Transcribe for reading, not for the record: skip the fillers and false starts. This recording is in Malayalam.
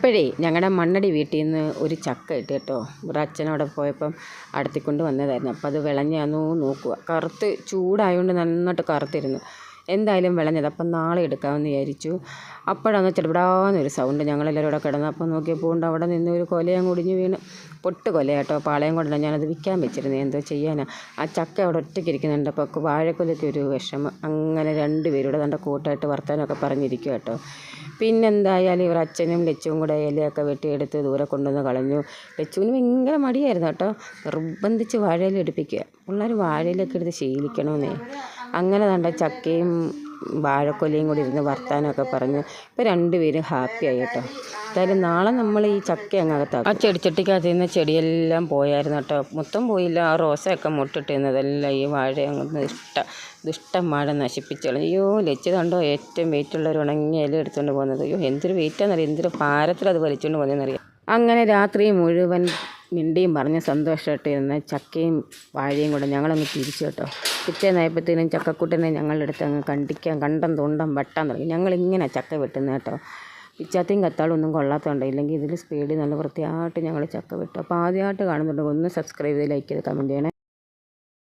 ഇപ്പോഴേ ഞങ്ങളുടെ മണ്ണടി വീട്ടിൽ നിന്ന് ഒരു ചക്ക കിട്ടി കേട്ടോ. ഒരു അച്ഛനവിടെ പോയപ്പം അടുത്തിക്കൊണ്ട് വന്നതായിരുന്നു. അപ്പോൾ അത് വിളഞ്ഞാന്നോ നോക്കുക. കറുത്ത് ചൂടായതുകൊണ്ട് നന്നായിട്ട് കറുത്തിരുന്നു. എന്തായാലും വിളഞ്ഞത്. അപ്പം നാളെ എടുക്കാമെന്ന് വിചാരിച്ചു. അപ്പോഴാന്ന് ചെറുവിടാന്നൊരു സൗണ്ട്. ഞങ്ങളെല്ലാവരും ഇവിടെ കിടന്നപ്പോൾ നോക്കിയപ്പോൾ ഉണ്ട് അവിടെ നിന്ന് ഒരു കൊലയും കുടിഞ്ഞ് വീണ്. പൊട്ട് കൊല കേട്ടോ. പാളയം കൊണ്ടല്ല, ഞാനത് വിൽക്കാൻ വെച്ചിരുന്നത്. എന്തോ ചെയ്യാനാ. ആ ചക്ക അവിടെ ഒറ്റയ്ക്ക് ഇരിക്കുന്നുണ്ട്. അപ്പോൾ വാഴക്കൊലയ്ക്ക് ഒരു വിഷമം. അങ്ങനെ രണ്ടുപേരുടെ തൻ്റെ കൂട്ടായിട്ട് വർത്താനമൊക്കെ പറഞ്ഞിരിക്കുക കേട്ടോ. പിന്നെന്തായാലും ഇവർ അച്ഛനും ലച്ചുവും കൂടെ ഇലയൊക്കെ വെട്ടിയെടുത്ത് ദൂരെ കൊണ്ടുവന്ന് കളഞ്ഞു. ലച്ചുവിന് ഭയങ്കര മടിയായിരുന്നു കേട്ടോ. നിർബന്ധിച്ച് വാഴയില എടുപ്പിക്കുക. പിള്ളേർ വാഴയിലൊക്കെ എടുത്ത് ശീലിക്കണമെന്നേ. അങ്ങനെ തൻ്റെ ചക്കയും വാഴക്കൊലയും കൂടി ഇരുന്ന് വർത്താനമൊക്കെ പറഞ്ഞ് ഇപ്പോൾ രണ്ടുപേരും ഹാപ്പിയായി കേട്ടോ. എന്തായാലും നാളെ നമ്മൾ ഈ ചക്ക അങ്ങകത്താക്കും. ആ ചെടിച്ചട്ടിക്കകത്ത് നിന്ന് ചെടിയെല്ലാം പോയായിരുന്നു കേട്ടോ. മൊത്തം പോയില്ല. ആ റോസയൊക്കെ മുട്ടിട്ടിരുന്നതെല്ലാം ഈ വാഴ അങ്ങ് ദുഷ്ടം വാഴ നശിപ്പിച്ചു കളഞ്ഞു. അയ്യോ ലച്ച് കണ്ടോ ഏറ്റവും വെയിറ്റുള്ളൊരു ഉണങ്ങിയ ഇല എടുത്തുകൊണ്ട് പോകുന്നത്. അയ്യോ എന്തൊരു വെയിറ്റാണെന്നറിയാം, എന്തൊരു ഭാരത്തിലത് വലിച്ചുകൊണ്ട് പോകുന്നതെന്നറിയാം. അങ്ങനെ രാത്രി മുഴുവൻ മിണ്ടിയും പറഞ്ഞ് സന്തോഷമായിട്ട് ഇരുന്ന് ചക്കയും വാഴയും കൂടെ ഞങ്ങളങ്ങ് തിരിച്ചു കേട്ടോ. പിറ്റേന്നായപ്പോഴത്തേനും ചക്കക്കൂട്ടനെ ഞങ്ങളുടെ അടുത്ത് അങ്ങ് കണ്ടം തുണ്ടം വെട്ടാൻ തുടങ്ങി. ഞങ്ങളിങ്ങനെ ചക്ക വെട്ടുന്നത് കേട്ടോ. പിച്ചാത്തിയും കത്താളും ഒന്നും കൊള്ളാത്തതുണ്ട്. ഇല്ലെങ്കിൽ ഇതിൽ സ്പീഡിൽ നല്ല വൃത്തിയായിട്ട് ഞങ്ങൾ ചക്ക വെട്ടും. അപ്പോൾ ആദ്യമായിട്ട് കാണുന്നുണ്ടെങ്കിൽ ഒന്ന് സബ്സ്ക്രൈബ് ചെയ്ത് ലൈക്ക് ചെയ്ത് കമൻറ്റ് ചെയ്യണേ.